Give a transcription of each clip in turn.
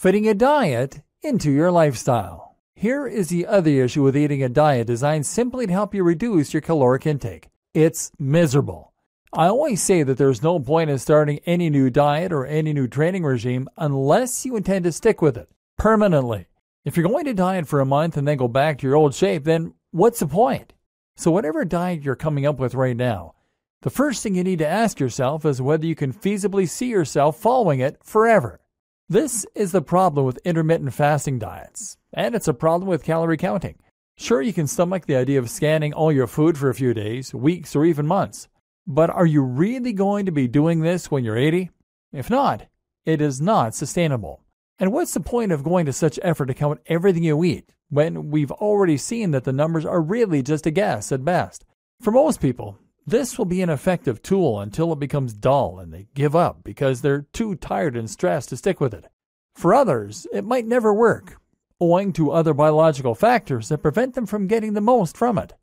fitting a diet into your lifestyle. Here is the other issue with eating a diet designed simply to help you reduce your caloric intake. It's miserable. I always say that there's no point in starting any new diet or any new training regime unless you intend to stick with it permanently. If you're going to diet for a month and then go back to your old shape, then what's the point? So whatever diet you're coming up with right now, the first thing you need to ask yourself is whether you can feasibly see yourself following it forever. This is the problem with intermittent fasting diets, and it's a problem with calorie counting. Sure, you can stomach the idea of scanning all your food for a few days, weeks, or even months. But are you really going to be doing this when you're 80? If not, it is not sustainable. And what's the point of going to such effort to count everything you eat when we've already seen that the numbers are really just a guess at best? For most people, this will be an effective tool until it becomes dull and they give up because they're too tired and stressed to stick with it. For others, it might never work, owing to other biological factors that prevent them from getting the most from it.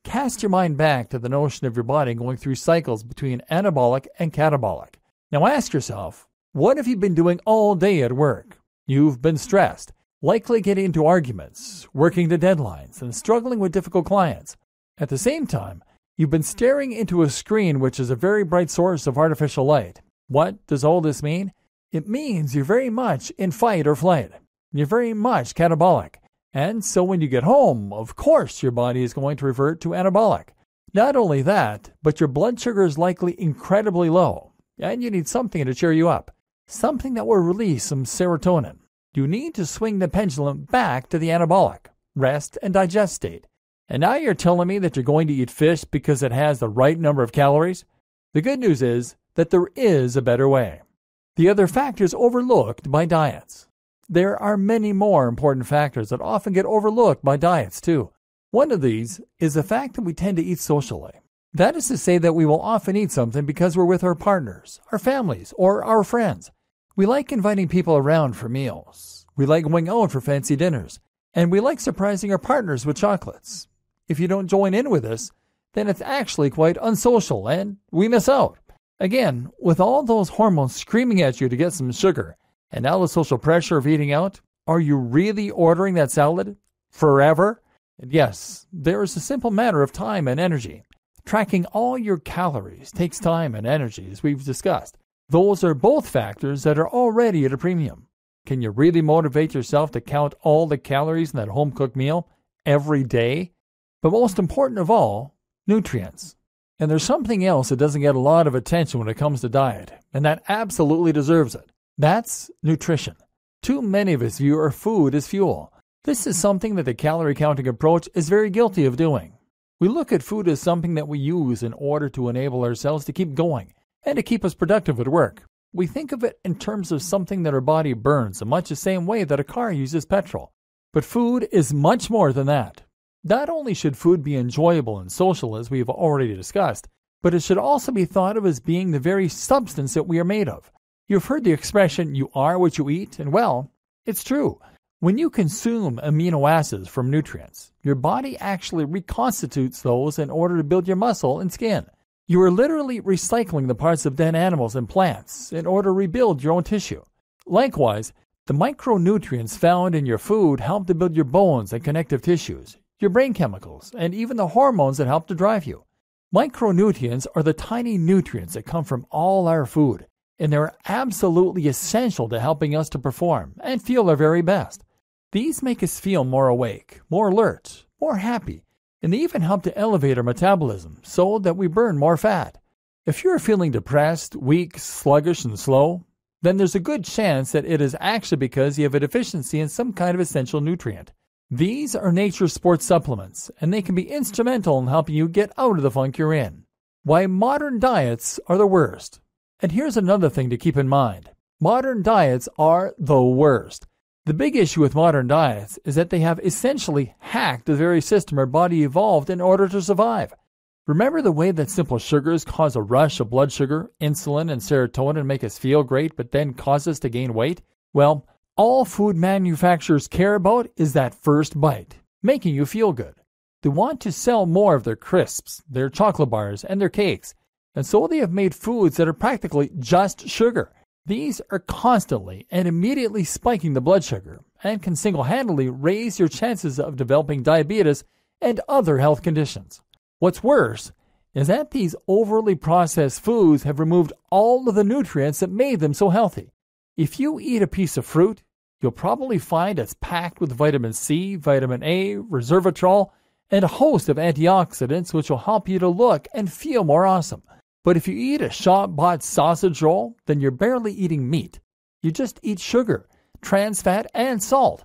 Cast your mind back to the notion of your body going through cycles between anabolic and catabolic. Now ask yourself, what have you been doing all day at work? You've been stressed, likely getting into arguments, working to deadlines, and struggling with difficult clients. At the same time, you've been staring into a screen which is a very bright source of artificial light. What does all this mean? It means you're very much in fight or flight. You're very much catabolic. And so when you get home, of course your body is going to revert to anabolic. Not only that, but your blood sugar is likely incredibly low, and you need something to cheer you up, something that will release some serotonin. You need to swing the pendulum back to the anabolic, rest and digest state. And now you're telling me that you're going to eat fish because it has the right number of calories? The good news is that there is a better way. The other factors overlooked by diets. There are many more important factors that often get overlooked by diets too. One of these is the fact that we tend to eat socially. That is to say that we will often eat something because we're with our partners, our families, or our friends. We like inviting people around for meals. We like going out for fancy dinners. And we like surprising our partners with chocolates. If you don't join in with us, then it's actually quite unsocial and we miss out. Again, with all those hormones screaming at you to get some sugar, and now the social pressure of eating out, are you really ordering that salad forever? And yes, there is a simple matter of time and energy. Tracking all your calories takes time and energy, as we've discussed. Those are both factors that are already at a premium. Can you really motivate yourself to count all the calories in that home-cooked meal every day? But most important of all, nutrients. And there's something else that doesn't get a lot of attention when it comes to diet, and that absolutely deserves it. That's nutrition. Too many of us view our food as fuel. This is something that the calorie counting approach is very guilty of doing. We look at food as something that we use in order to enable ourselves to keep going and to keep us productive at work. We think of it in terms of something that our body burns in much the same way that a car uses petrol. But food is much more than that. Not only should food be enjoyable and social, as we've already discussed, but it should also be thought of as being the very substance that we are made of. You've heard the expression, you are what you eat, and well, it's true. When you consume amino acids from nutrients, your body actually reconstitutes those in order to build your muscle and skin. You are literally recycling the parts of dead animals and plants in order to rebuild your own tissue. Likewise, the micronutrients found in your food help to build your bones and connective tissues, your brain chemicals, and even the hormones that help to drive you. Micronutrients are the tiny nutrients that come from all our food, and they're absolutely essential to helping us to perform and feel our very best. These make us feel more awake, more alert, more happy, and they even help to elevate our metabolism so that we burn more fat. If you're feeling depressed, weak, sluggish, and slow, then there's a good chance that it is actually because you have a deficiency in some kind of essential nutrient. These are nature's sports supplements, and they can be instrumental in helping you get out of the funk you're in. Why modern diets are the worst. And here's another thing to keep in mind. Modern diets are the worst. The big issue with modern diets is that they have essentially hacked the very system our body evolved in order to survive. Remember the way that simple sugars cause a rush of blood sugar, insulin, and serotonin and make us feel great but then cause us to gain weight? Well, all food manufacturers care about is that first bite, making you feel good. They want to sell more of their crisps, their chocolate bars, and their cakes. And so they have made foods that are practically just sugar. These are constantly and immediately spiking the blood sugar and can single-handedly raise your chances of developing diabetes and other health conditions. What's worse is that these overly processed foods have removed all of the nutrients that made them so healthy. If you eat a piece of fruit, you'll probably find it's packed with vitamin C, vitamin A, resveratrol, and a host of antioxidants which will help you to look and feel more awesome. But if you eat a shop-bought sausage roll, then you're barely eating meat. You just eat sugar, trans fat, and salt.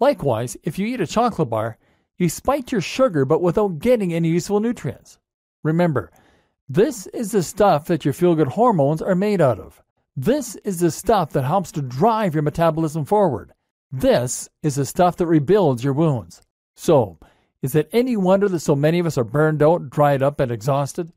Likewise, if you eat a chocolate bar, you spike your sugar but without getting any useful nutrients. Remember, this is the stuff that your feel-good hormones are made out of. This is the stuff that helps to drive your metabolism forward. This is the stuff that rebuilds your wounds. So, is it any wonder that so many of us are burned out, dried up, and exhausted?